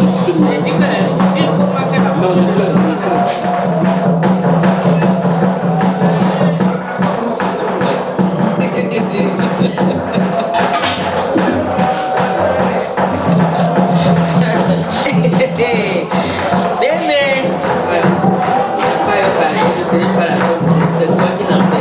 difficilement. Il ne faut pas que la Non, je sais, je sais. C'est ça le problème. C'est toi qui l'en fais.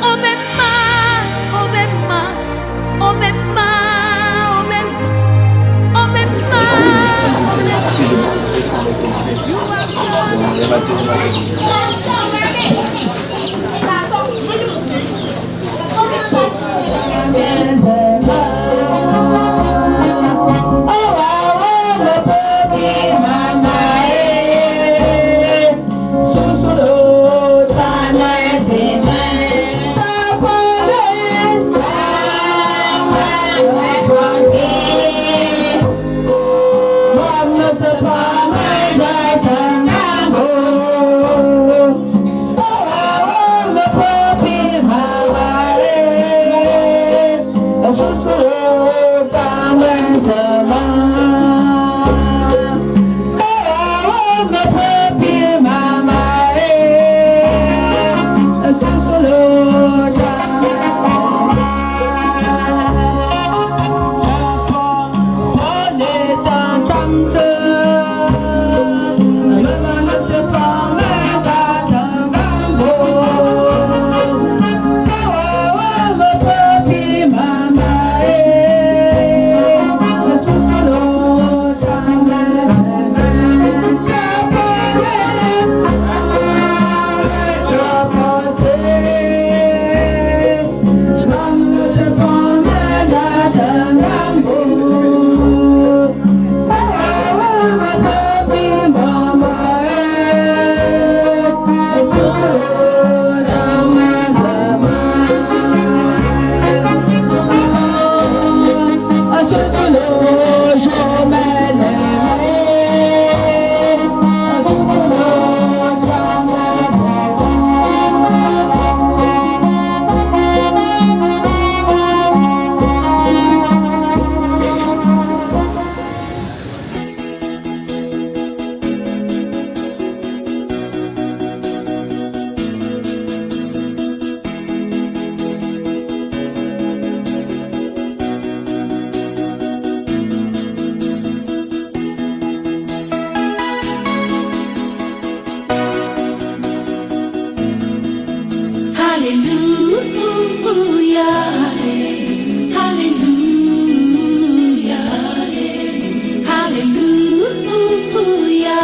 Oh Alléluia, Alléluia, Alléluia,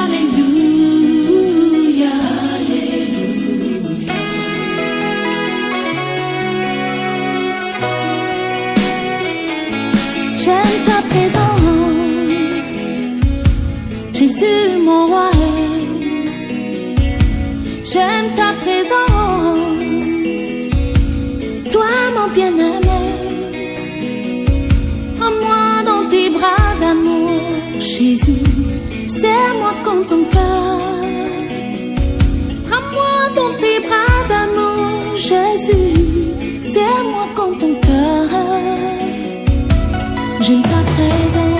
Alléluia, Alléluia. J'aime ta présence, Jésus mon roi. J'aime ta présence, toi mon bien-aimé. Prends-moi dans tes bras d'amour, Jésus. Serre-moi comme ton cœur. Prends-moi dans tes bras d'amour, Jésus. Serre-moi comme ton cœur. J'aime ta présence.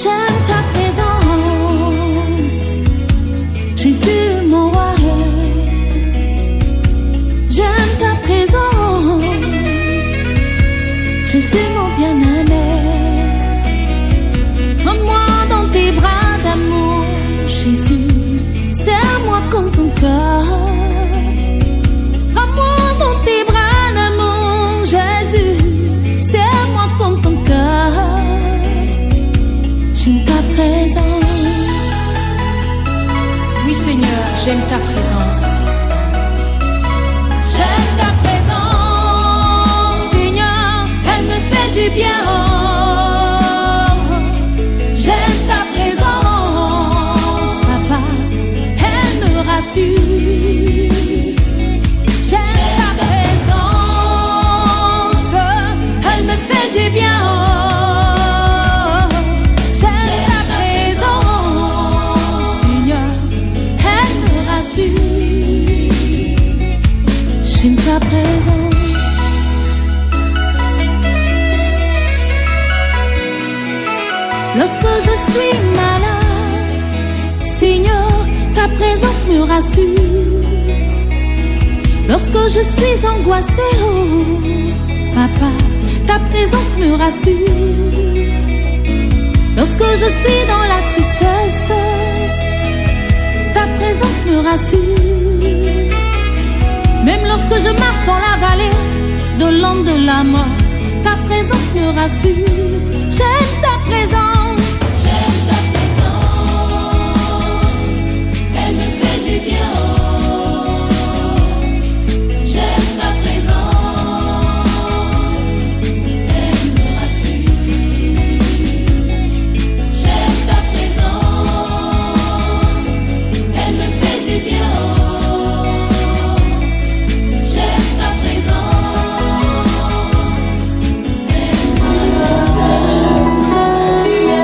J'aime ta présence, Jésus mon roi. J'aime ta présence, Jésus mon bien-aimé. Prends-moi dans tes bras d'amour, Jésus. Serre-moi comme ton cœur. Prends-moi dans tes bras d'amour, Jésus. Serre-moi comme ton cœur. J'aime ta présence. Oui Seigneur, j'aime ta présence. J'aime ta présence, Seigneur. Elle me fait du bien. J'aime ta présence, Papa. Elle me rassure. J'aime ta présence. Elle me fait du bien. J'aime ta présence. Lorsque je suis malade, Seigneur, ta présence me rassure. Lorsque je suis angoissée, oh, Papa, ta présence me rassure. Lorsque je suis dans la tristesse, ta présence me rassure. Même lorsque je marche dans la vallée de l'ombre de la mort, ta présence me rassure. J'aime ta présence. J'aime ta présence. Elle me fait du bien. J'aime ta présence. Elle me rassure. J'aime ta présence. Elle me fait du bien. Tu es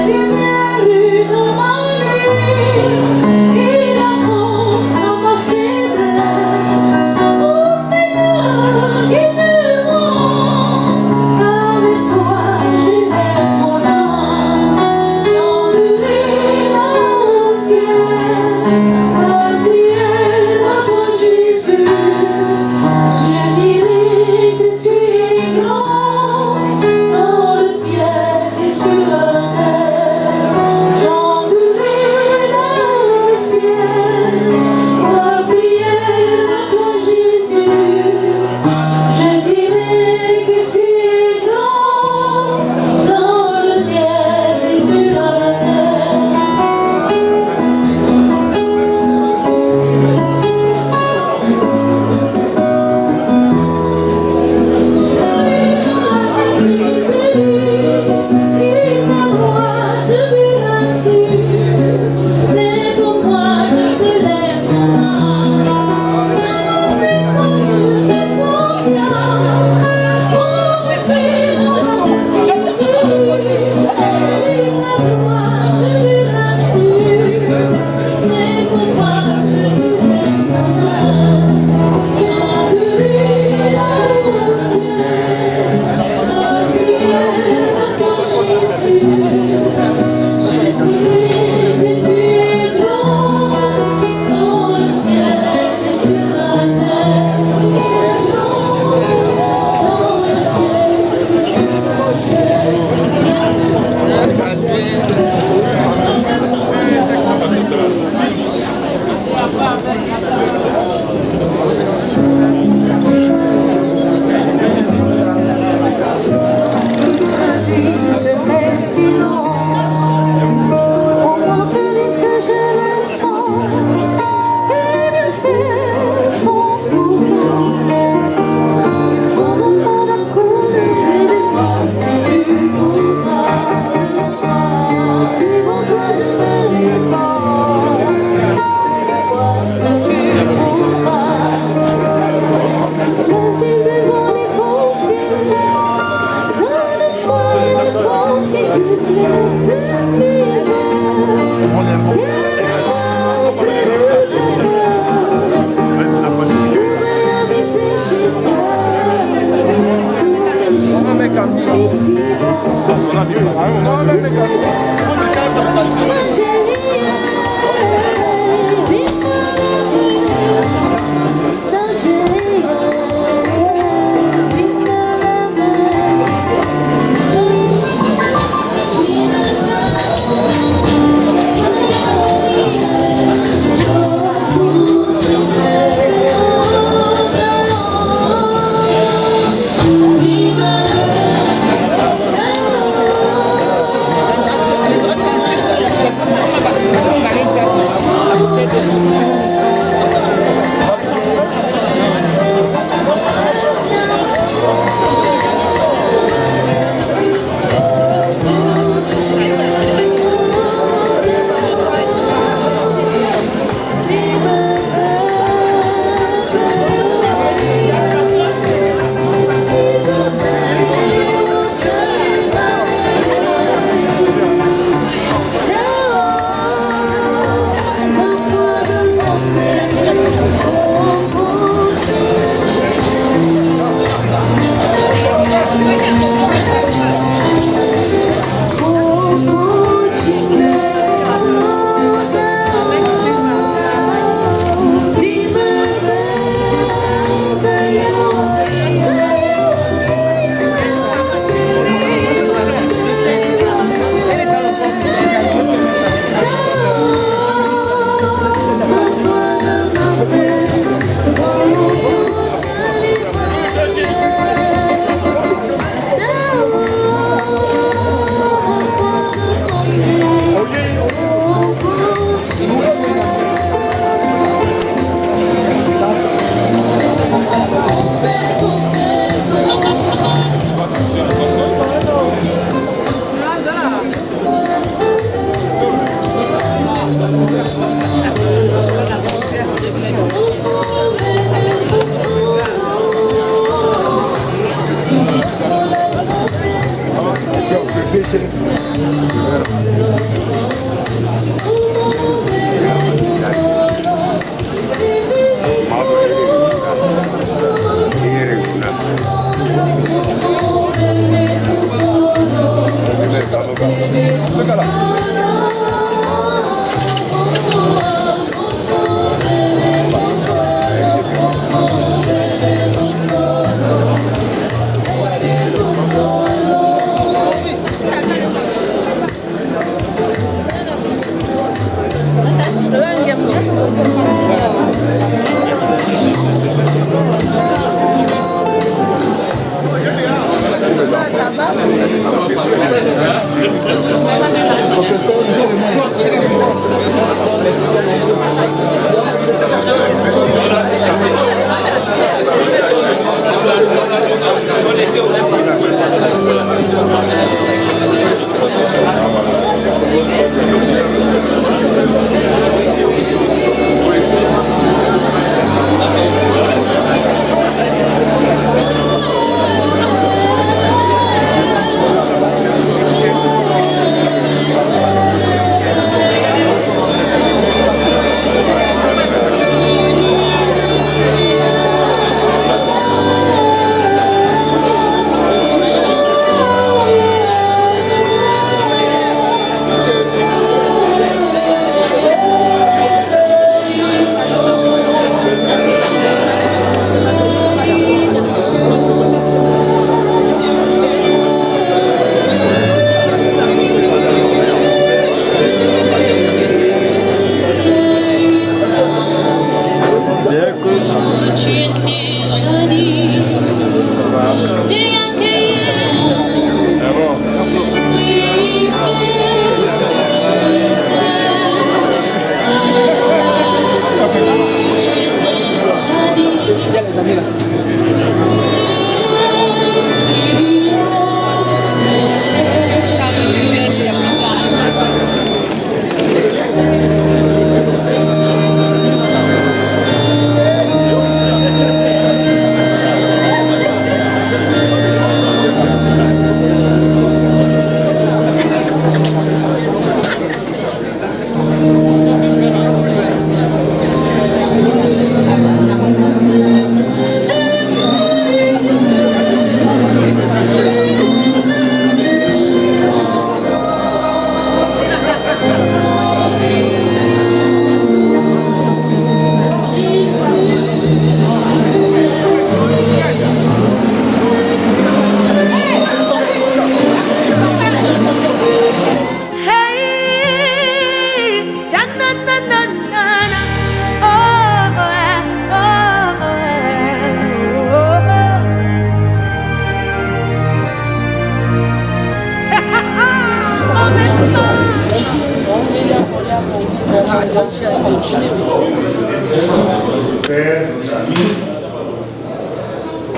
Notre père, notre ami,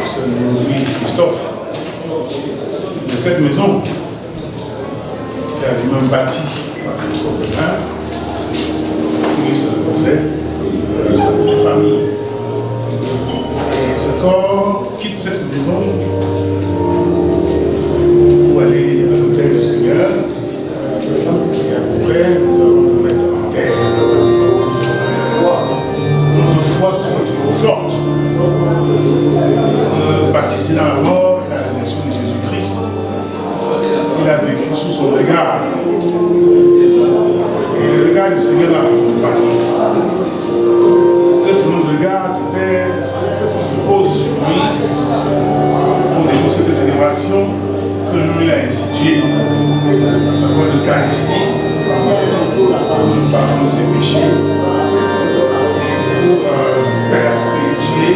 c'est Louis Christophe, de cette maison, qui a lui-même bâti par ses propres mains, qui se reposait de sa famille. Et ce corps quitte cette maison pour aller à l'autel du Seigneur. Et après, nous allons nous mettre en guerre. Notre foi soit toujours forte. Baptisé dans la mort et la résurrection de Jésus-Christ, il a vécu sous son regard. Et le regard du Seigneur l'a accompagné. Que ce nom de regard du Père pose sur lui pour déposer cette célébration que lui a instituée, à savoir l'Eucharistie, pour nous pardonner ses péchés, pour perpétuer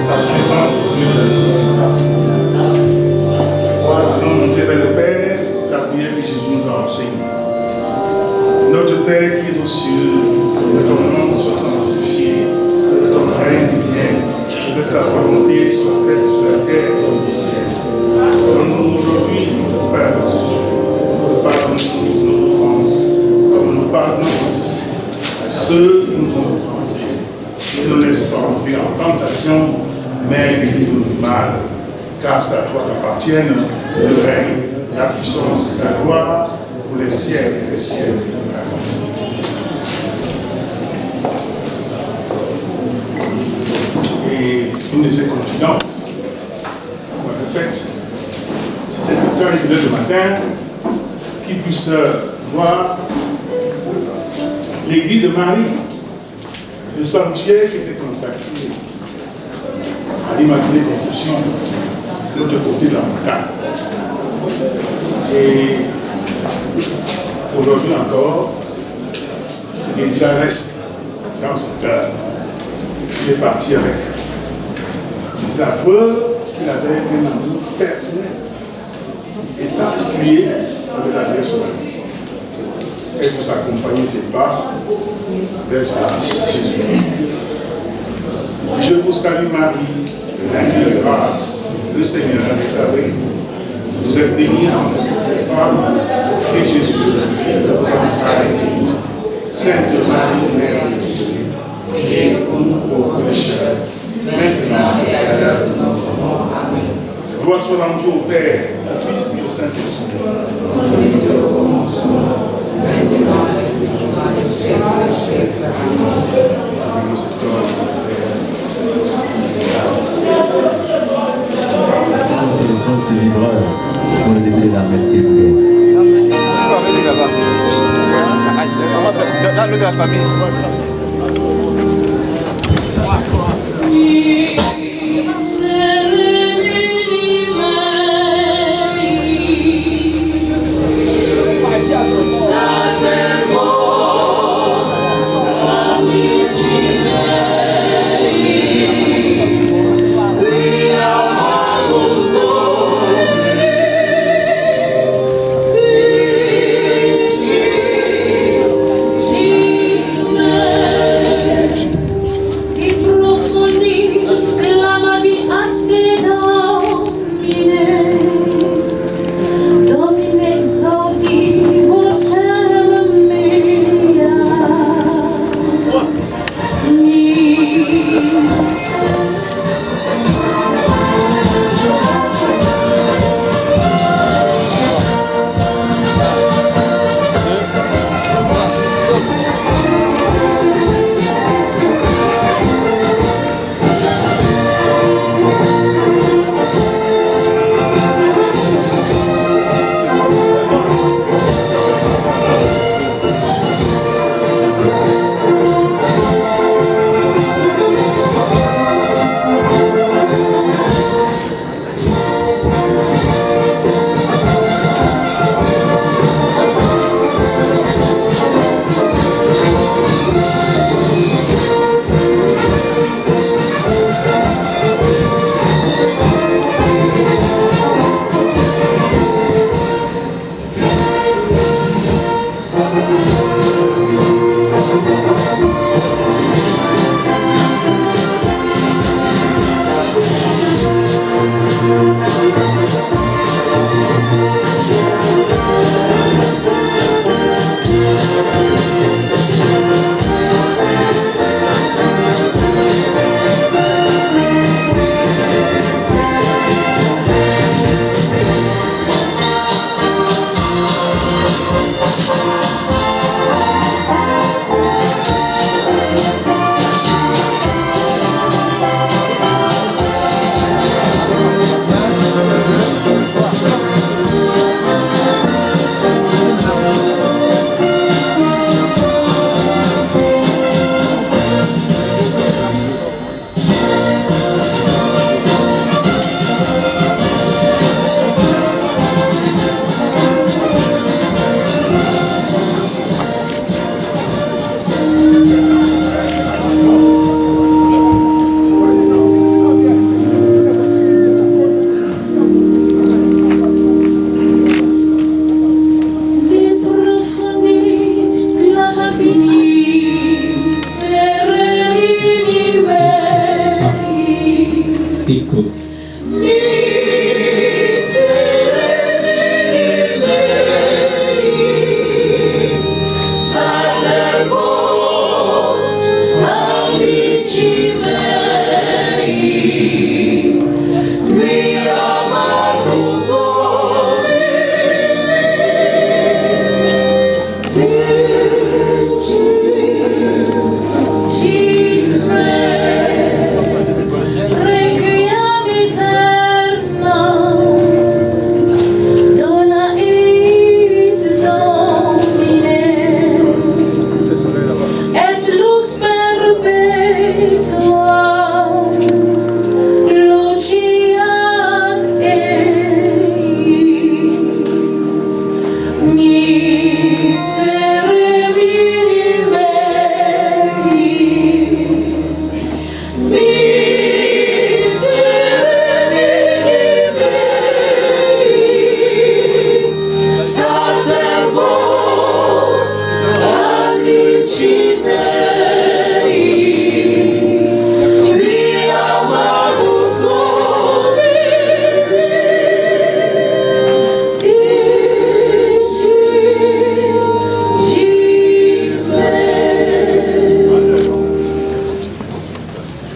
sa présence au milieu de la vie. Voilà, nous devons le Père, la prière que Jésus nous a enseignée. Notre Père qui est aux cieux, que ton nom soit sanctifié, que ton règne vienne, que ta volonté soit faite sur la terre comme au ciel. Donne-nous aujourd'hui notre pain quotidien. Pardonne-nous nos offenses, comme nous pardonnons aussi à ceux qui nous ont offensés. Ne nous laisse pas entrer en tentation, mais délivre-nous du mal. Car c'est à toi qu'appartiennent le règne, la puissance et la gloire pour les siècles et les siècles. Et une de ces confidences qu'on avait faites, c'était que quand il est le matin, qu'il puisse voir l'église de Marie, le sanctuaire qui était consacré à l'Immaculée Conception, de l'autre côté de la montagne. Et aujourd'hui encore, ce qui déjà reste dans son cœur, il est parti avec. C'est la preuve qu'il avait un amour personnel et particulier avec la Vierge Marie. Et pour accompagner ses pas vers son Fils Jésus-Christ. Je vous salue Marie, pleine de grâce, le Seigneur est avec vous. Vous êtes bénie entre toutes les femmes, et Jésus, le Fils de vos entrailles, est béni. Sainte Marie, Mère de Dieu, priez pour nous pauvres pécheurs, maintenant et à l'heure de notre mort. Amen. Gloire soit rendue au Père, au Fils et au Saint-Esprit. Comme il était au commencement, maintenant et toujours dans les siècles des siècles. Amen. Bénis cet homme, le Père, le Saint-Esprit. Dans ce livreur, pour le début de la messe, s'il vous plaît. Dans le de la famille. It's Écoute.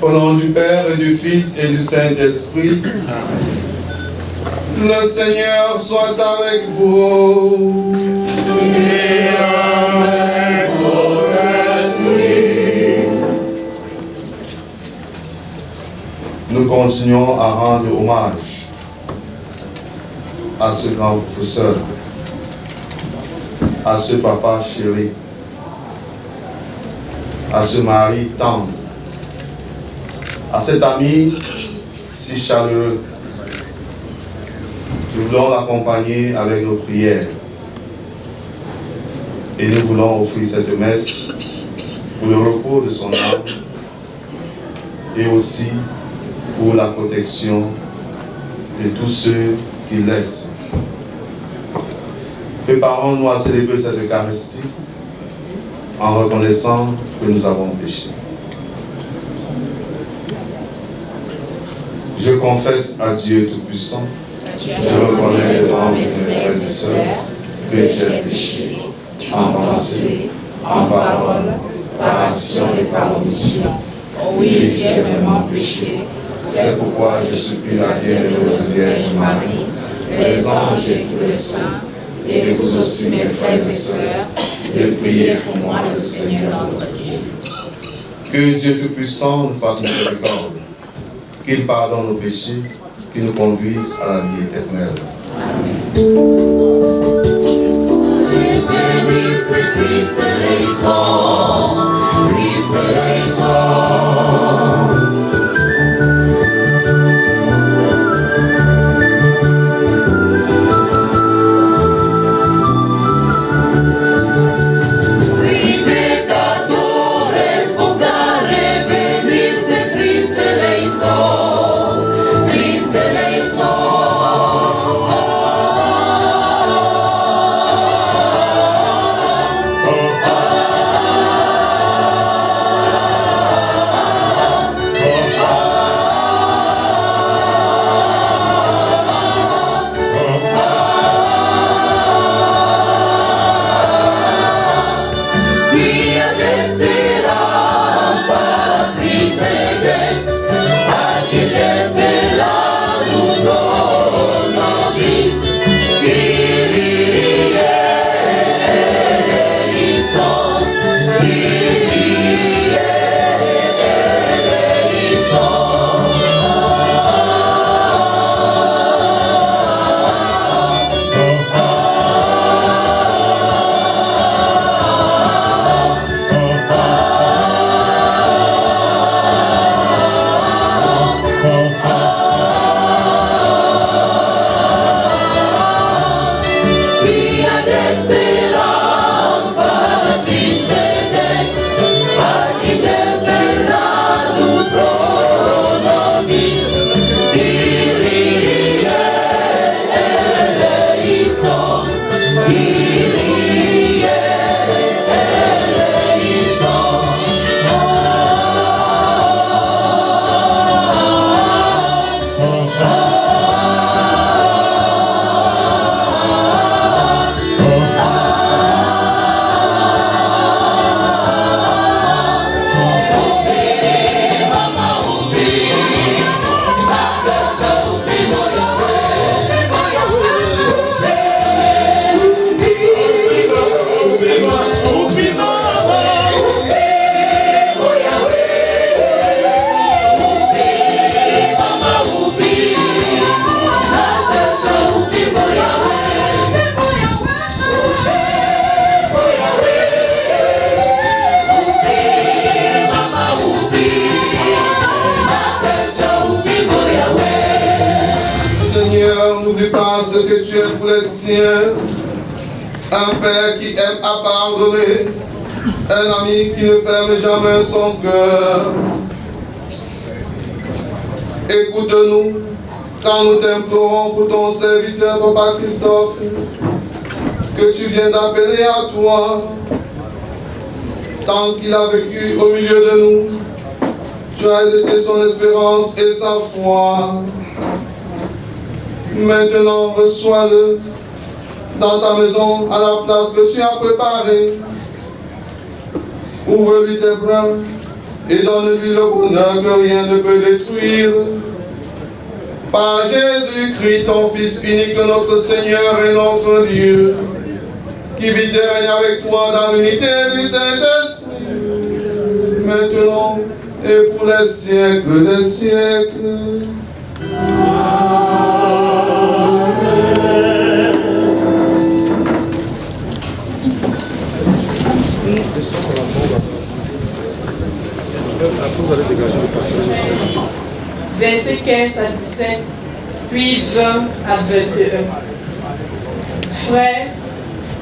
Au nom du Père et du Fils et du Saint-Esprit, le Seigneur soit avec vous. Et avec votre esprit. Nous continuons à rendre hommage à ce grand professeur, à ce papa chéri, à ce mari tendre, à cet ami si chaleureux. Nous voulons l'accompagner avec nos prières et nous voulons offrir cette messe pour le repos de son âme et aussi pour la protection de tous ceux qu'il laisse. Préparons-nous à célébrer cette Eucharistie en reconnaissant que nous avons péché. Je confesse à Dieu Tout-Puissant, je reconnais devant mes frères et sœurs que j'ai péché en pensée, en parole, par action et par omission. Oui, j'ai vraiment péché. C'est pourquoi je supplie la bienheureuse Vierge Marie, les anges et tous les saints, et vous aussi mes frères et sœurs, de prier pour moi le Seigneur notre Dieu. Que Dieu Tout-Puissant nous fasse miséricorde, qu'il pardonne nos péchés, qu'il nous conduise à la vie éternelle. n'oublie pas ce que tu es pour les tiens. Un père qui aime à pardonner. Un ami qui ne ferme jamais son cœur. Écoute-nous quand nous t'implorons pour ton serviteur, Papa Christophe, que tu viens d'appeler à toi. Tant qu'il a vécu au milieu de nous, tu as été son espérance et sa foi. Maintenant, reçois-le dans ta maison à la place que tu as préparée. Ouvre-lui tes bras et donne-lui le bonheur que rien ne peut détruire. Par Jésus-Christ, ton Fils unique, notre Seigneur et notre Dieu, qui vit et règne avec toi dans l'unité du Saint-Esprit, maintenant et pour les siècles des siècles. Versets 15 à 17, puis 20 à 21. Frères,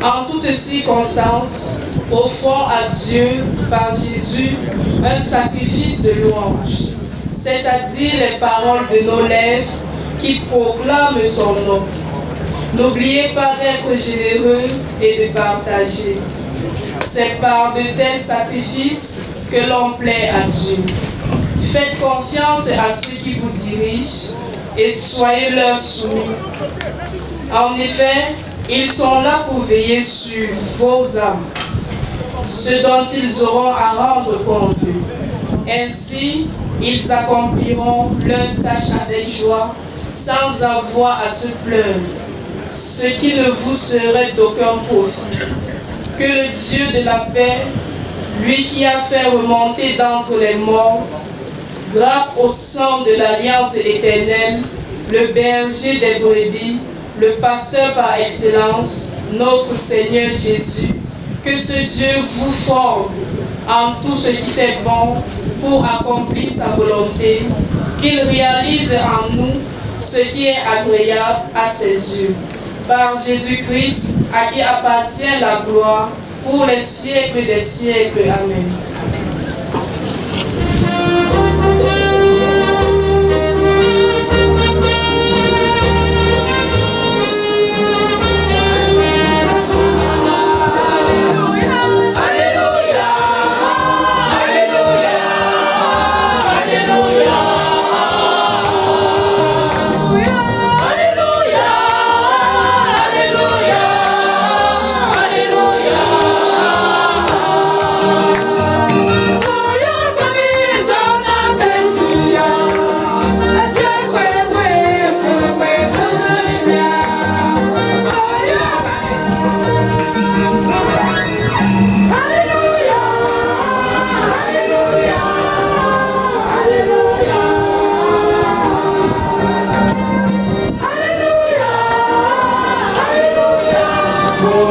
en toutes circonstances, offrons à Dieu par Jésus un sacrifice de louange, c'est-à-dire les paroles de nos lèvres qui proclament son nom. N'oubliez pas d'être généreux et de partager. C'est par de tels sacrifices que l'on plaît à Dieu. Faites confiance à ceux qui vous dirigent et soyez leur soumis. En effet, ils sont là pour veiller sur vos âmes, ce dont ils auront à rendre compte. Ainsi, ils accompliront leur tâche avec joie, sans avoir à se plaindre, ce qui ne vous serait d'aucun profit. Que le Dieu de la paix, lui qui a fait remonter d'entre les morts, grâce au sang de l'alliance éternelle, le berger des brebis, le pasteur par excellence, notre Seigneur Jésus, que ce Dieu vous forme en tout ce qui est bon pour accomplir sa volonté, qu'il réalise en nous ce qui est agréable à ses yeux. Par Jésus-Christ, à qui appartient la gloire pour les siècles des siècles. Amen.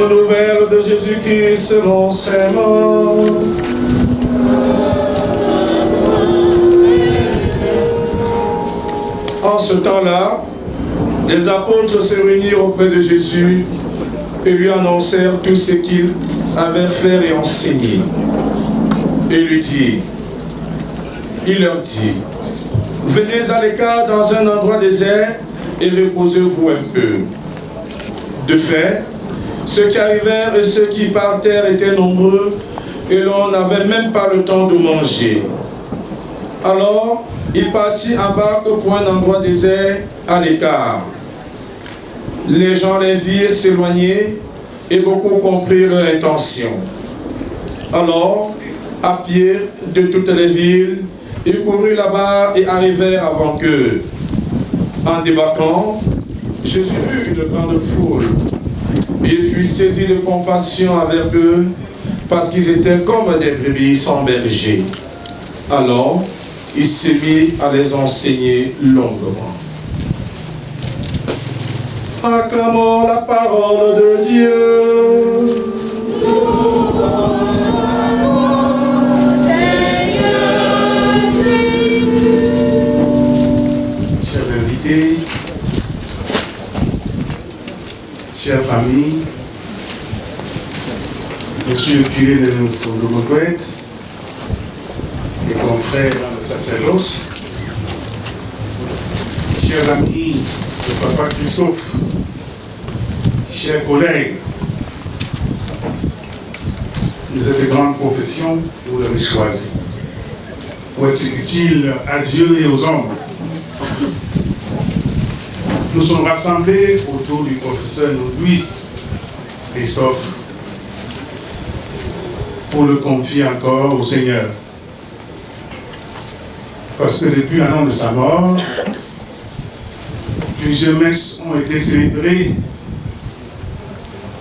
Nouvelle de Jésus-Christ selon ses morts. En ce temps-là, les apôtres se réunirent auprès de Jésus et lui annoncèrent tout ce qu'il avait fait et enseigné. Et il leur dit, venez à l'écart dans un endroit désert et reposez-vous un peu. De fait, ceux qui arrivèrent et ceux qui partèrent étaient nombreux et l'on n'avait même pas le temps de manger. Alors, il partit en barque pour un endroit désert à l'écart. Les gens les virent s'éloigner et beaucoup comprirent leur intention. Alors, à pied de toutes les villes, ils coururent là-bas et arrivèrent avant qu'eux. En débarquant, Jésus vit une grande foule. Il fut saisi de compassion avec eux parce qu'ils étaient comme des brebis sans berger. Alors, il se mit à les enseigner longuement. Acclamons la parole de Dieu. Chers invités, chère famille, monsieur le curé de Fondomocouette et confrères dans le sacerdoce, chers amis de Papa Christophe, chers collègues de cette grande profession que vous avez choisie pour être utile à Dieu et aux hommes. Nous sommes rassemblés autour du professeur Louis Christophe pour le confier encore au Seigneur. Parce que depuis un an de sa mort, plusieurs messes ont été célébrées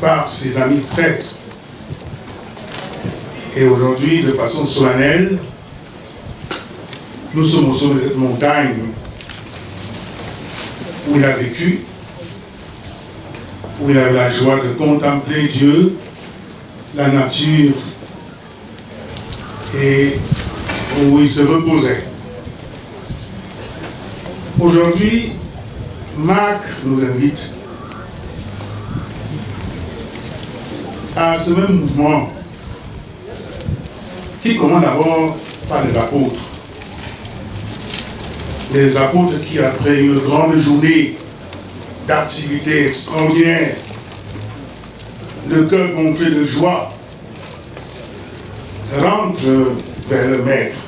par ses amis prêtres. Et aujourd'hui, de façon solennelle, nous sommes au sommet de cette montagne où il a vécu, où il avait la joie de contempler Dieu, la nature, et où il se reposait. Aujourd'hui, Marc nous invite à ce même mouvement qui commence d'abord par les apôtres. Les apôtres qui, après une grande journée d'activité extraordinaire, le cœur gonflé de joie, rentrent vers le Maître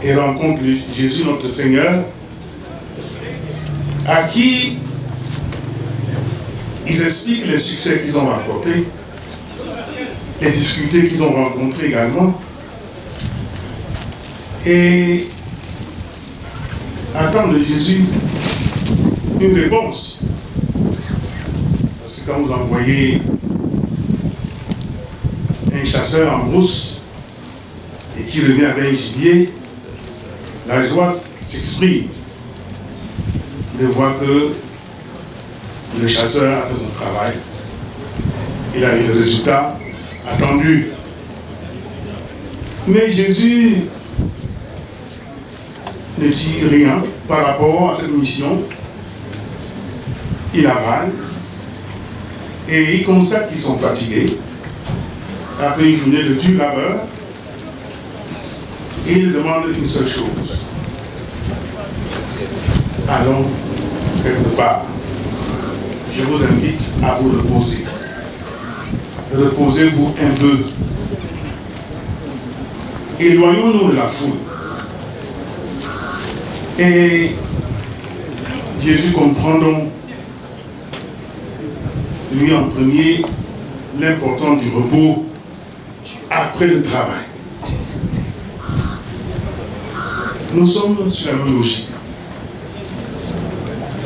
et rencontrent Jésus notre Seigneur, à qui ils expliquent les succès qu'ils ont remportés, les difficultés qu'ils ont rencontrées également, et attendent de Jésus une réponse. Parce que quand vous envoyez un chasseur en brousse et qui revient avec un gibier, la joie s'exprime de voir que le chasseur a fait son travail, il a eu le résultat attendu. Mais Jésus ne dit rien par rapport à cette mission. Il avale et il constate qu'ils sont fatigués après une journée de dur labeur. Et il demande une seule chose: allons quelque part. Je vous invite à vous reposer. Reposez-vous un peu. Éloignons-nous de la foule. Et Jésus comprend donc, lui en premier, l'importance du repos après le travail. Nous sommes sur la même logique.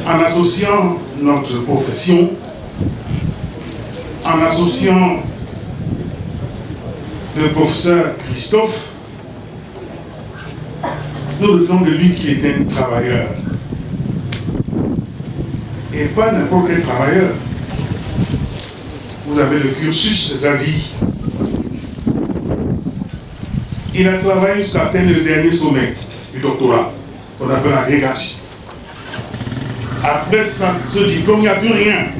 En associant notre profession, en associant le professeur Christophe, nous retenons de lui qu'il était un travailleur. Et pas n'importe quel travailleur. Vous avez le cursus de sa vie. Il a travaillé jusqu'à atteindre le dernier sommet du doctorat, qu'on appelle l'agrégation. Après ça, ce diplôme, il n'y a plus rien.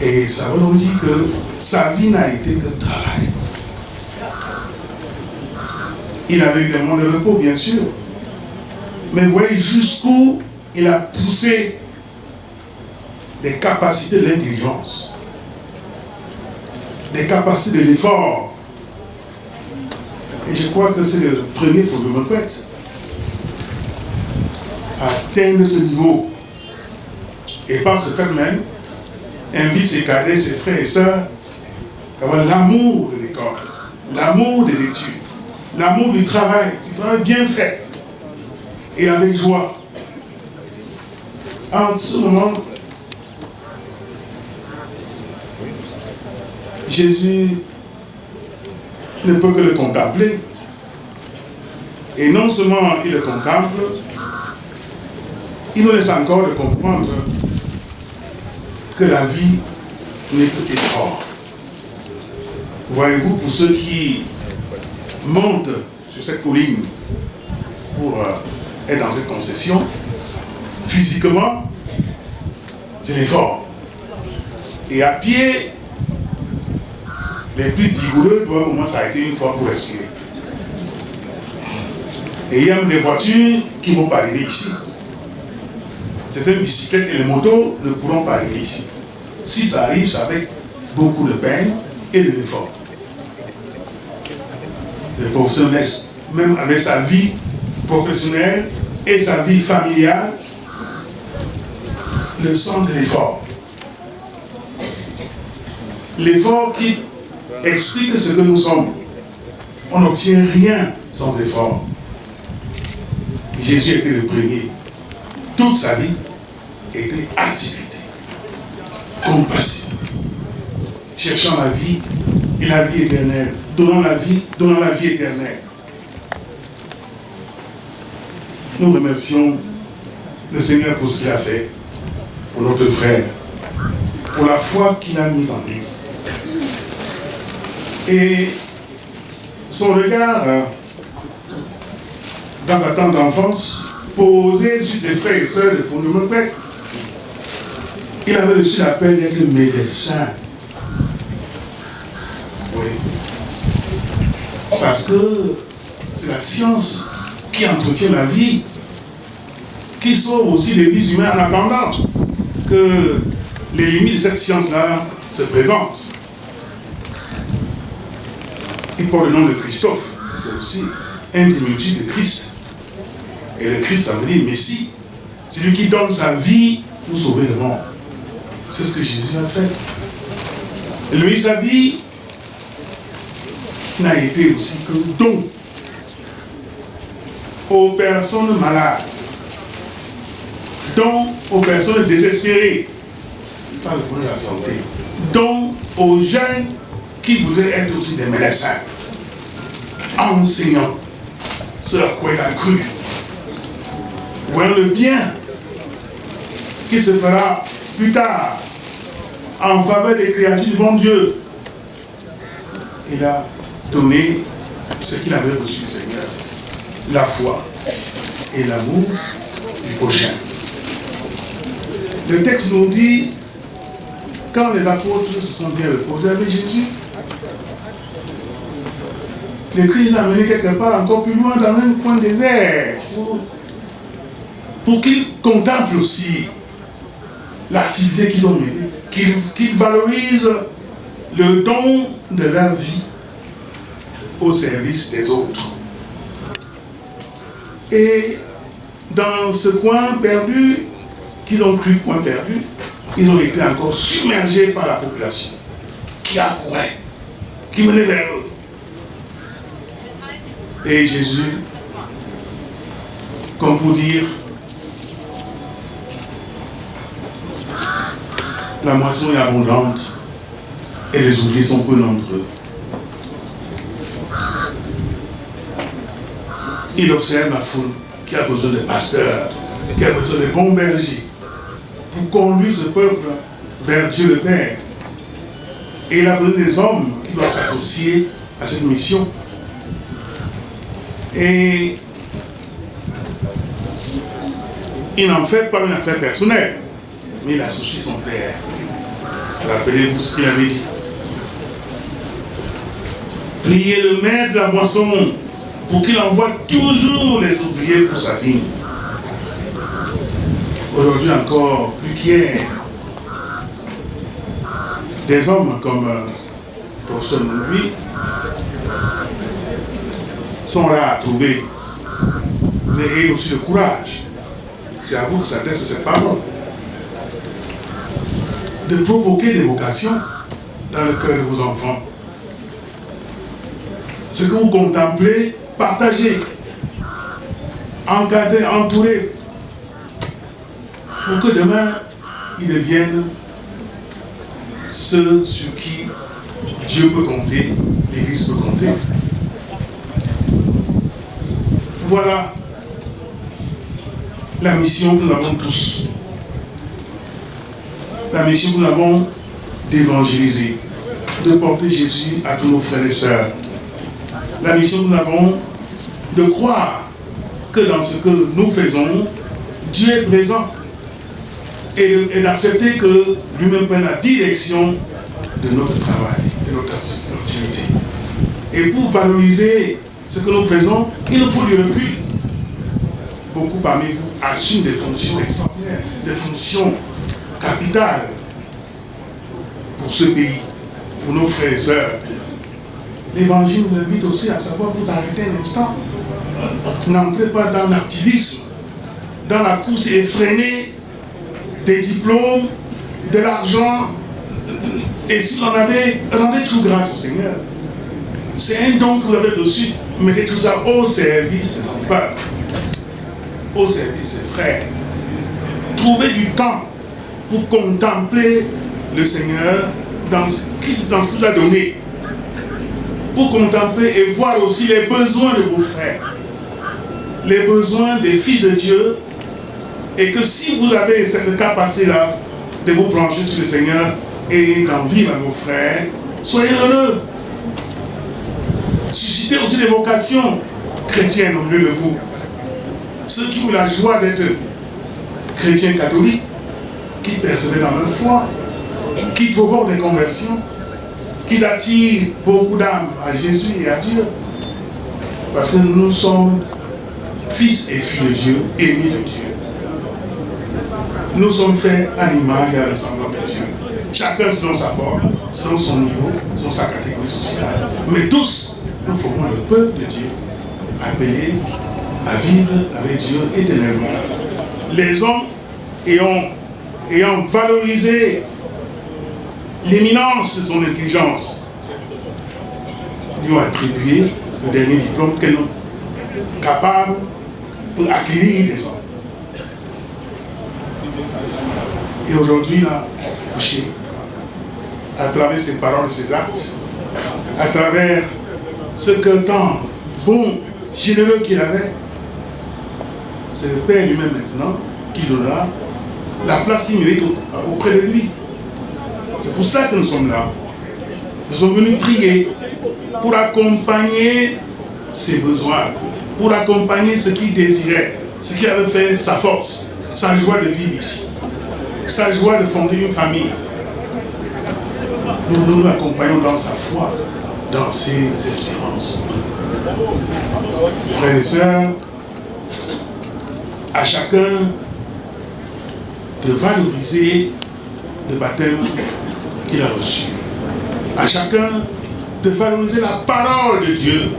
Et ça veut donc dire que sa vie n'a été que travail. Il avait eu des moments de repos, bien sûr. Mais vous voyez jusqu'où il a poussé les capacités de l'intelligence, les capacités de l'effort. Et je crois que c'est le premier Fondomocouette à atteindre ce niveau. Et par ce fait même, invite ses cadets, ses frères et sœurs à avoir l'amour de l'école, l'amour des études, l'amour du travail bien fait et avec joie. En ce moment, Jésus ne peut que le contempler. Et non seulement il le contemple, il nous laisse encore de comprendre que la vie n'est que effort. Voyez-vous, pour ceux qui montent sur cette colline pour être dans cette concession, physiquement, c'est l'effort. Et à pied, les plus vigoureux doivent au moins s'arrêter une fois pour respirer. Et il y a même des voitures qui ne vont pas arriver ici. Certaines bicyclettes et les motos ne pourront pas arriver ici. Si ça arrive, c'est avec beaucoup de peine et de l'effort. Les professionnels, même avec sa vie professionnelle et sa vie familiale, le sens de l'effort. L'effort qui explique ce que nous sommes. On n'obtient rien sans effort. Jésus était le premier. Toute sa vie était activité, compassion, cherchant la vie et la vie éternelle, donnant la vie éternelle. Nous remercions le Seigneur pour ce qu'il a fait, pour notre frère, pour la foi qu'il a mise en lui. Et son regard, dans sa tendre enfance, posé sur ses frères et sœurs de fondement grec. Il avait reçu l'appel d'être médecin. Oui. Parce que c'est la science qui entretient la vie, qui sauve aussi les vies humaines en attendant que les limites de cette science-là se présentent. Il porte le nom de Christophe, c'est aussi un diminutif de Christ. Et le Christ, ça veut dire Messie. C'est lui qui donne sa vie pour sauver le monde. C'est ce que Jésus a fait. Et lui, sa vie n'a été aussi que don aux personnes malades, don aux personnes désespérées, pas le point de la santé, don aux jeunes qui voulaient être aussi des médecins, enseignants, ce à quoi il a cru. Voir le bien qui se fera plus tard en faveur des créatures du bon Dieu. Il a donné ce qu'il avait reçu du Seigneur, la foi et l'amour du prochain. Le texte nous dit, quand les apôtres se sont bien reposés avec Jésus, le Christ a amené quelque part encore plus loin dans un coin désert pour qu'ils contemplent aussi l'activité qu'ils ont menée, qu'ils valorisent le don de leur vie au service des autres. Et dans ce coin perdu, qu'ils ont cru coin perdu, ils ont été encore submergés par la population qui accourait, qui menait vers eux. Et Jésus, comme pour dire, la moisson est abondante et les ouvriers sont peu nombreux. Il observe la foule qui a besoin de pasteurs, qui a besoin de bons bergers pour conduire ce peuple vers Dieu le Père. Et il a besoin des hommes qui doivent s'associer à cette mission. Et il n'en fait pas une affaire personnelle, mais il associe son Père. Rappelez-vous ce qu'il avait dit. Priez le maître de la moisson pour qu'il envoie toujours les ouvriers pour sa vigne. Aujourd'hui encore, plus qu'hier, des hommes comme le professeur Louis sont là à trouver, mais ayez aussi le courage. C'est à vous que s'adresse cette parole. De provoquer des vocations dans le cœur de vos enfants. Ce que vous contemplez, partagez, encadrez, entourez, pour que demain, ils deviennent ceux sur qui Dieu peut compter, l'Église peut compter. Voilà la mission que nous avons tous. La mission que nous avons d'évangéliser, de porter Jésus à tous nos frères et sœurs. La mission que nous avons de croire que dans ce que nous faisons, Dieu est présent et d'accepter que lui-même prenne la direction de notre travail, de notre activité. Et pour valoriser ce que nous faisons, il nous faut du recul. Beaucoup parmi vous assument des fonctions extraordinaires, des fonctions capitales pour ce pays, pour nos frères et sœurs. L'Évangile nous invite aussi à savoir vous arrêter un instant. N'entrez pas dans l'activisme, dans la course effrénée des diplômes, de l'argent. Et si vous en avez, rendez tout grâce au Seigneur. C'est un don que vous avez reçu. Mettez tout ça au service de son peuple, au service des frères. Trouvez du temps pour contempler le Seigneur dans ce qu'il vous a donné. Pour contempler et voir aussi les besoins de vos frères, les besoins des filles de Dieu, et que si vous avez cette capacité-là de vous brancher sur le Seigneur et d'en vivre à vos frères, soyez heureux. Suscitez aussi des vocations chrétiennes au milieu de vous. Ceux qui ont la joie d'être chrétiens catholiques, qui persévèrent dans leur foi, qui provoquent des conversions, qui attirent beaucoup d'âmes à Jésus et à Dieu. Parce que nous sommes fils et filles de Dieu, aimés de Dieu. Nous sommes faits à l'image et à l'ensemble de Dieu. Chacun selon sa forme, selon son niveau, selon sa catégorie sociale. Mais tous, nous formons le peuple de Dieu, appelés à vivre avec Dieu éternellement. Les hommes ayant valorisé l'éminence de son intelligence, lui ont attribué le dernier diplôme qu'elle est capable pour acquérir des hommes. Et aujourd'hui, là, couché, à travers ses paroles et ses actes, à travers ce que tendre, bon, généreux qu'il avait, c'est le Père lui-même maintenant qui donnera la place qu'il mérite auprès de lui. C'est pour cela que nous sommes là. Nous sommes venus prier pour accompagner ses besoins, pour accompagner ce qu'il désirait, ce qui avait fait sa force, sa joie de vivre ici, sa joie de fonder une famille. Nous l'accompagnons dans sa foi, dans ses espérances. Frères et sœurs, à chacun de valoriser le baptême qu'il a reçu. À chacun de valoriser la parole de Dieu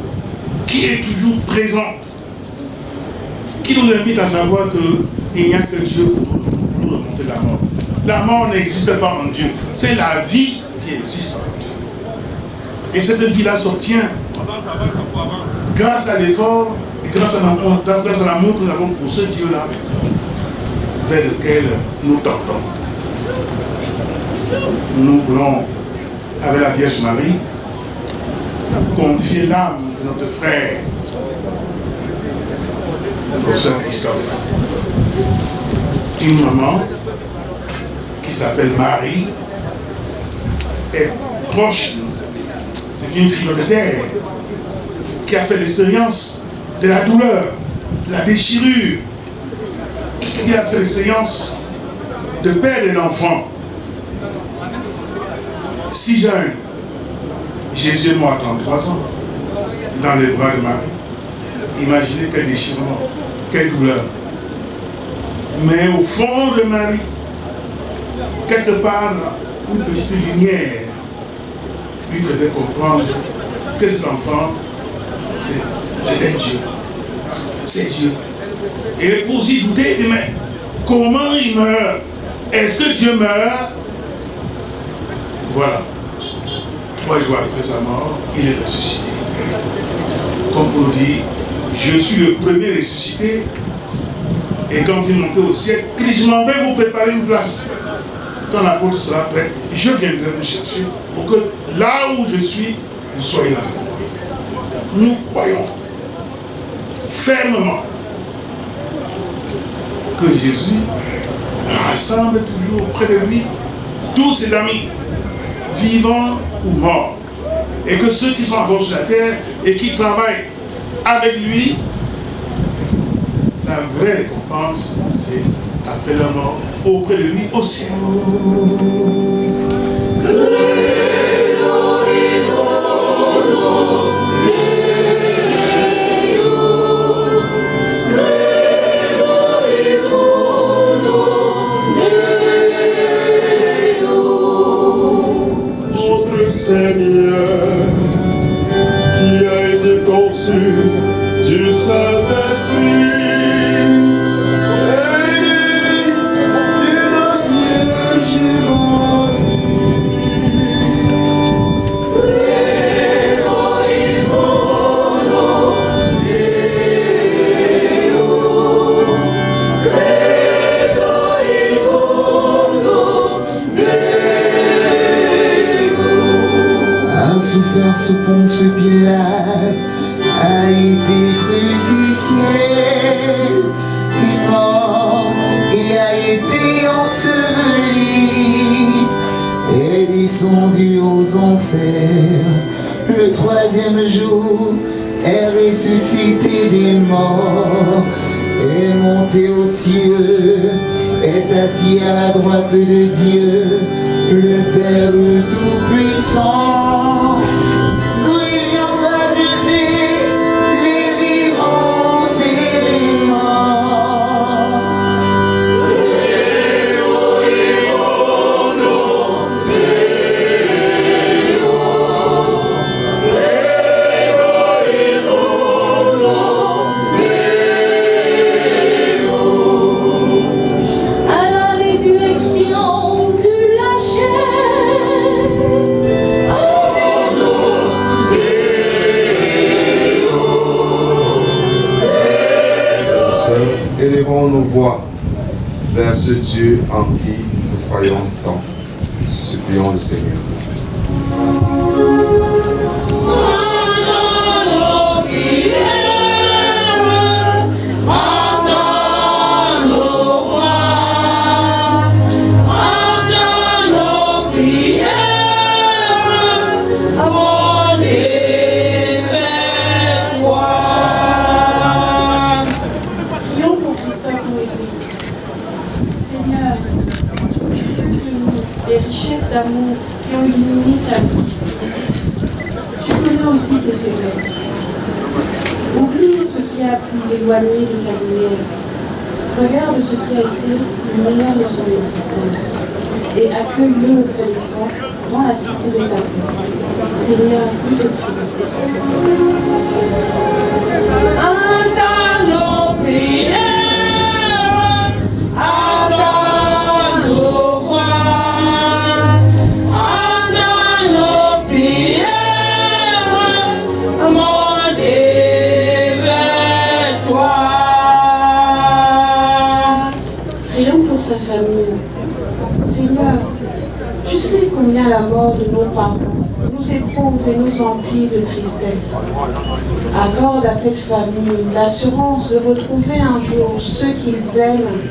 qui est toujours présente, qui nous invite à savoir qu'il n'y a que Dieu pour nous remonter la mort. La mort n'existe pas en Dieu, c'est la vie qui existe en Dieu. Et cette vie-là s'obtient grâce à l'effort et grâce à l'amour que nous avons pour ce Dieu-là vers lequel nous tendons. Nous voulons, avec la Vierge Marie, confier l'âme de notre frère, professeur Christophe. Une maman qui s'appelle Marie est proche de nous. C'est une fille de terre qui a fait l'expérience de la douleur, de la déchirure, qui a fait l'expérience de perdre l'enfant. Si jeune, Jésus est mort à 33 ans, dans les bras de Marie. Imaginez quel déchirement, quelle douleur. Mais au fond de Marie, quelque part, une petite lumière lui faisait comprendre que cet enfant, c'était Dieu. C'est Dieu. Et pour s'y douter, mais comment il meurt? Est-ce que Dieu meurt? Voilà. 3 jours après sa mort, il est ressuscité. Comme pour nous dire, je suis le premier ressuscité. Et quand il montait au ciel, il dit, je m'en vais vous préparer une place. Quand l'apôtre sera prêt, je viendrai vous chercher pour que là où je suis, vous soyez avec moi. Nous croyons fermement que Jésus rassemble toujours près de lui tous ses amis, vivants ou morts. Et que ceux qui sont encore sur la terre et qui travaillent avec lui, la vraie récompense, c'est après la mort, auprès de lui au ciel. Notre Seigneur, qui a été conçu du Saint-Esprit, souffert sous Ponce Pilate, a été crucifié, est mort et a été enseveli, est descendu aux enfers. Le troisième jour est ressuscité des morts, est monté aux cieux, est assis à la droite de Dieu, le Père Tout-Puissant. Élevons nos voix vers ce Dieu en qui nous croyons tant. Supplions le Seigneur. D'amour qui ont illuminé sa vie. Tu connais aussi ses faiblesses. Oublie ce qui a pu l'éloigner de ta lumière. Regarde ce qui a été le meilleur de son existence et accueille-le auprès de toi dans la cité de ta paix. Seigneur, nous te prions. Entends nos prières, entends nos voix. Sa famille. Seigneur, tu sais combien la mort de nos parents nous éprouve et nous emplit de tristesse. Accorde à cette famille l'assurance de retrouver un jour ceux qu'ils aiment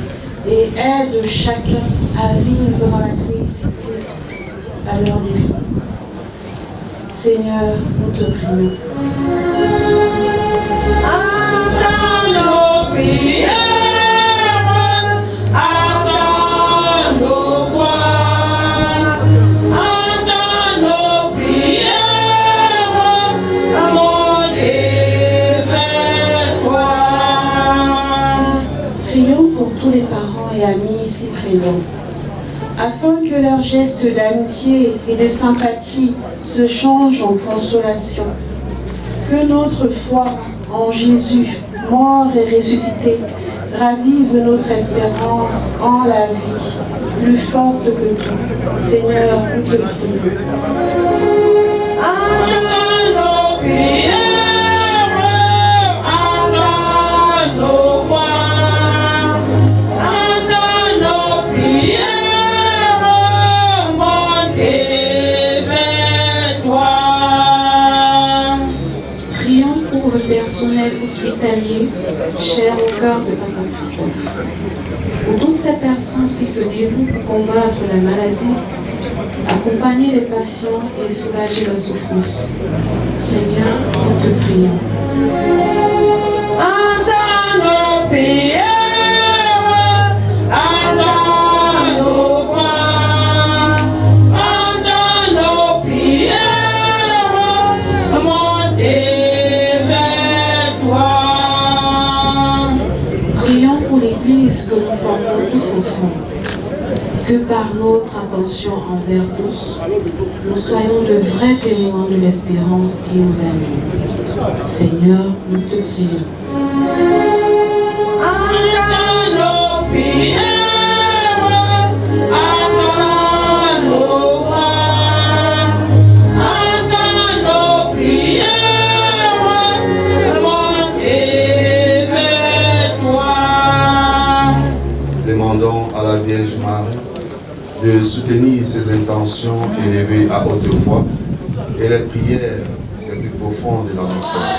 et aide chacun à vivre dans la félicité à leur défi. Seigneur, nous te prions. Entends nos prières. Tous les parents et amis ici présents, afin que leurs gestes d'amitié et de sympathie se changent en consolation, que notre foi en Jésus, mort et ressuscité, ravive notre espérance en la vie, plus forte que tout. Seigneur, nous te prions. Personnel hospitalier, cher au cœur de Papa Christophe. Pour toutes ces personnes qui se dévouent pour combattre la maladie, accompagner les patients et soulager la souffrance. Seigneur, nous te prions. Entends nos prières, entends l'Église que nous formons tous ensemble. Que par notre attention envers tous, nous soyons de vrais témoins de l'espérance qui nous anime. Seigneur, nous te prions. Demandons à la Vierge Marie de soutenir ses intentions élevées à haute voix et les prières les plus profondes dans notre cœur.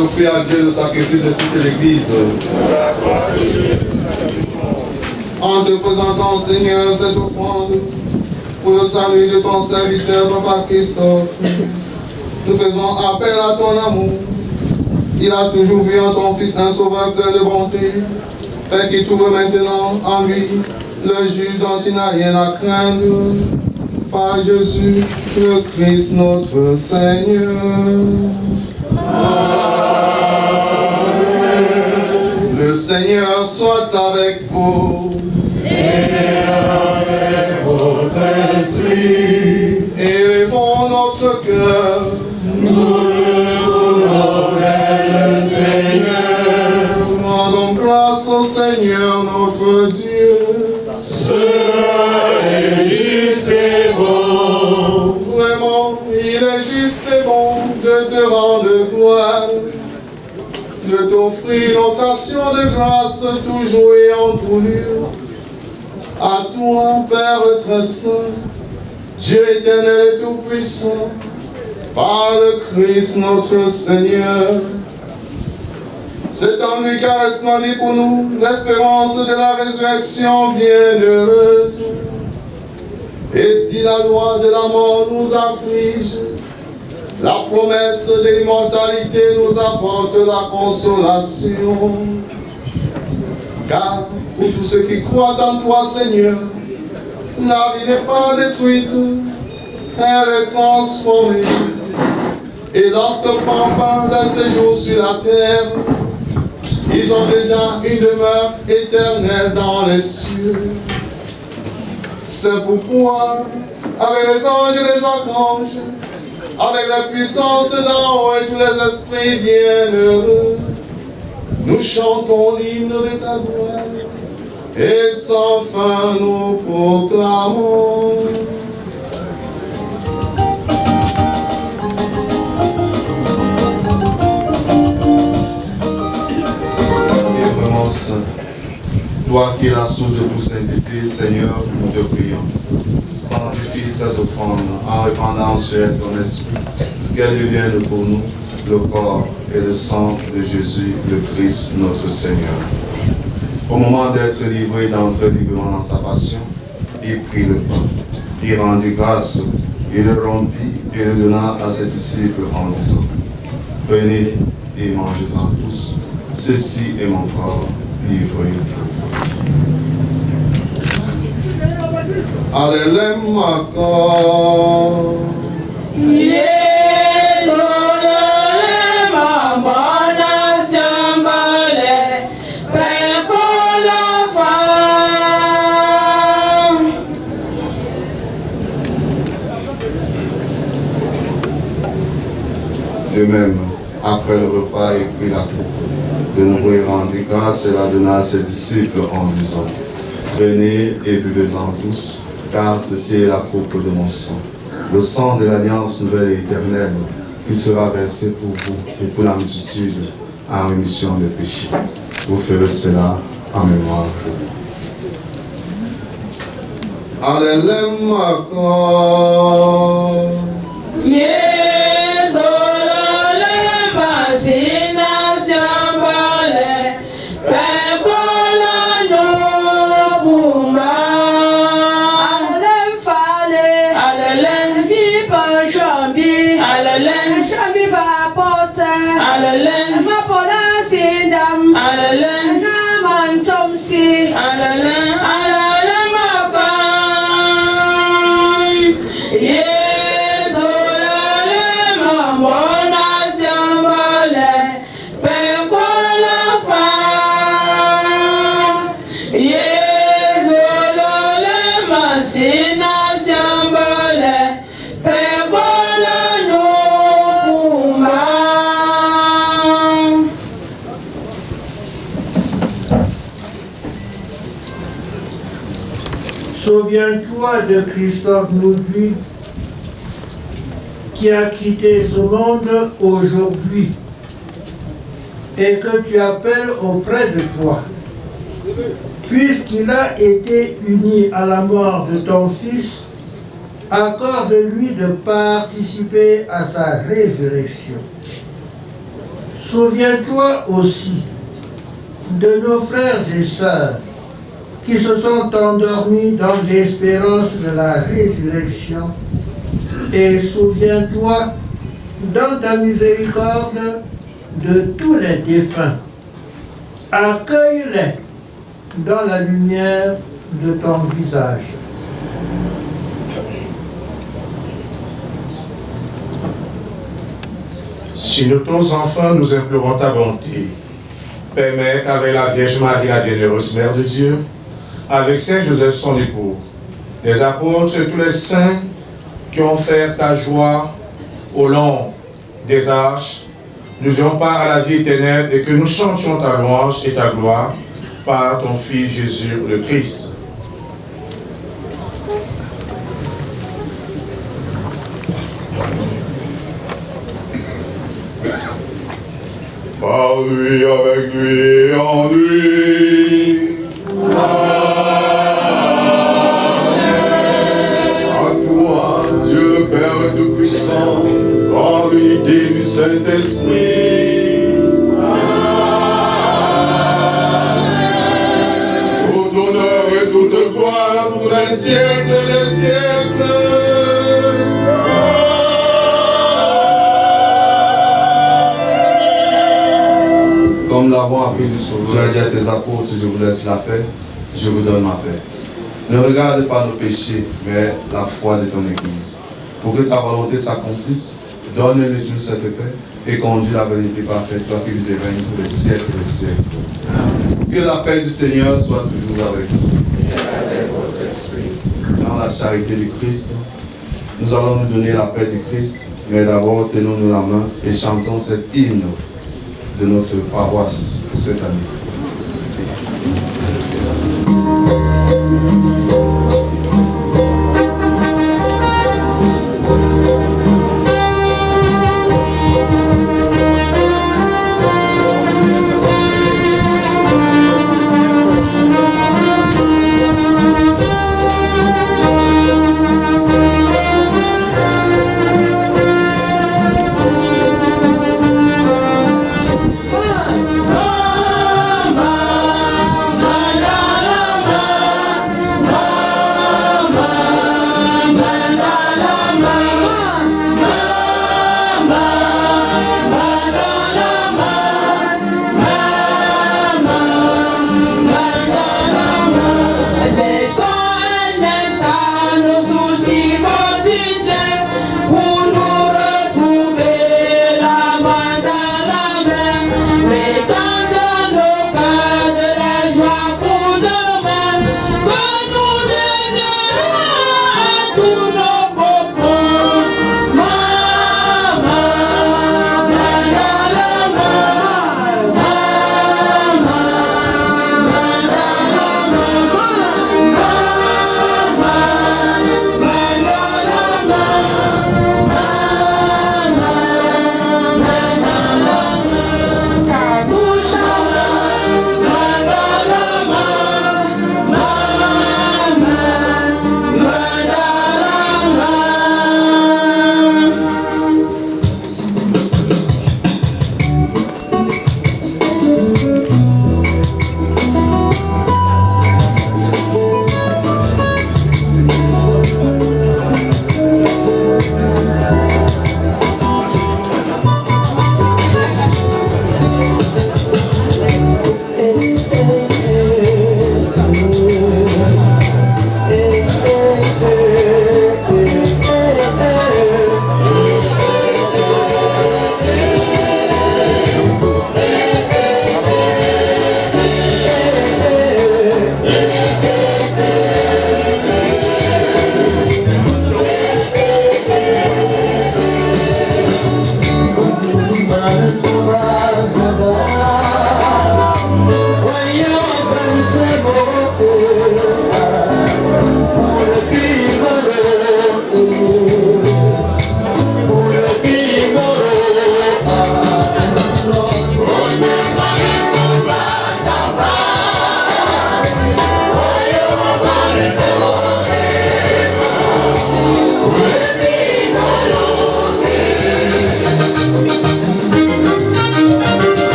Offrir à Dieu le sacrifice de toute l'Église. En te présentant, Seigneur, cette offrande pour le salut de ton serviteur, Papa Christophe, nous faisons appel à ton amour. Il a toujours vu en ton Fils un sauveur plein de bonté. Fais qu'il trouve maintenant en lui le juge dont il n'a rien à craindre. Par Jésus, le Christ notre Seigneur. Le Seigneur soit avec vous et avec votre esprit. Élevons notre cœur, nous le tournons vers le Seigneur. Rendons grâce au Seigneur notre Dieu. Cela est juste et bon. Vraiment, il est juste et bon de te rendre gloire, de t'offrir notre action de grâce toujours et en tout lieu. À toi, Père très saint, Dieu éternel et tout-puissant, par le Christ notre Seigneur. C'est en lui qu'a resplendi pour nous l'espérance de la résurrection bienheureuse. Et si la loi de la mort nous afflige, la promesse de l'immortalité nous apporte la consolation. Car pour tous ceux qui croient en toi, Seigneur, la vie n'est pas détruite, elle est transformée. Et lorsque prend fin leur séjour sur la terre, ils ont déjà une demeure éternelle dans les cieux. C'est pourquoi, avec les anges et les archanges, avec la puissance d'en haut et tous les esprits bienheureux, nous chantons l'hymne de ta gloire, et sans fin nous proclamons. Et vraiment saint, toi qui es la source de toute sainteté, Seigneur, nous te prions. Sanctifie cette offrande en répandant sur elle ton esprit, qu'elle devienne pour nous le corps et le sang de Jésus, le Christ, notre Seigneur. Au moment d'être livré, d'entrer librement dans sa passion, il prit le pain, il rendit grâce, il le rompit et le donna à ses disciples en disant: prenez et mangez-en tous, ceci est mon corps livré pour vous. Alléluia. De même, après le repas, il prit la coupe. De nouveau, il rendit grâce et la donna à ses disciples en disant, prenez et buvez-en tous, car ceci est la coupe de mon sang, le sang de l'alliance nouvelle et éternelle, qui sera versé pour vous et pour la multitude en rémission des péchés. Vous ferez cela en mémoire de moi. Alléluia. Souviens-toi de Christophe Noudry qui a quitté ce monde aujourd'hui et que tu appelles auprès de toi. Puisqu'il a été uni à la mort de ton Fils, accorde-lui de participer à sa résurrection. Souviens-toi aussi de nos frères et sœurs qui se sont endormis dans l'espérance de la résurrection. Et souviens-toi, dans ta miséricorde, de tous les défunts. Accueille-les dans la lumière de ton visage. Si nous tous enfants nous implorons ta bonté, permets qu'avec la Vierge Marie, la bienheureuse Mère de Dieu, avec Saint Joseph son époux, les apôtres et tous les saints qui ont fait ta joie au long des âges, nous ayons part à la vie éternelle et que nous chantions ta louange et ta gloire par ton Fils Jésus le Christ. Par lui, avec lui, en lui. À toi, Dieu le Père Tout-Puissant, dans l'unité du Saint-Esprit. Tout honneur et toute gloire pour les siècles des siècles. Comme nous l'avons appris du Sauveur, tu as dit à tes apôtres, je vous laisse la paix, je vous donne ma paix. Ne regarde pas nos péchés, mais la foi de ton Église. Pour que ta volonté s'accomplisse, donne-nous cette paix et conduis la vérité parfaite, toi qui vis et règnes pour les siècles des siècles. Que la paix du Seigneur soit toujours avec vous. Et avec votre esprit. Dans la charité du Christ, nous allons nous donner la paix du Christ, mais d'abord tenons-nous la main et chantons cet hymne de notre paroisse pour cette année. Oh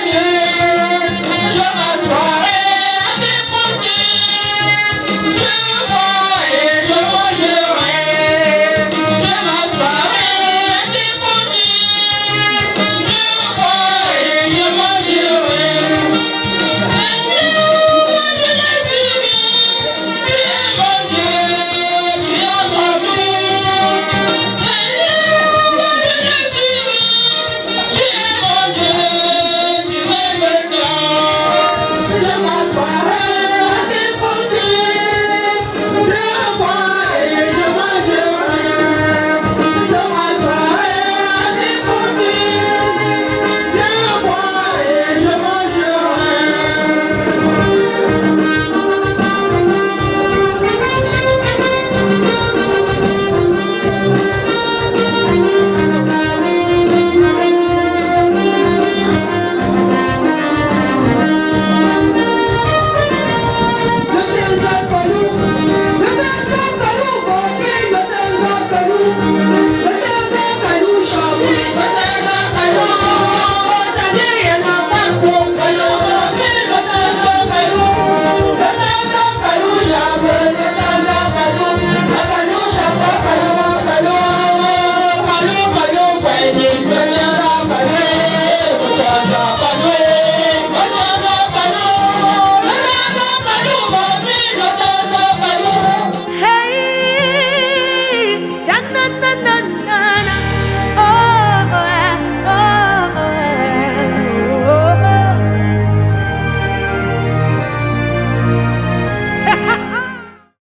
Seigneur.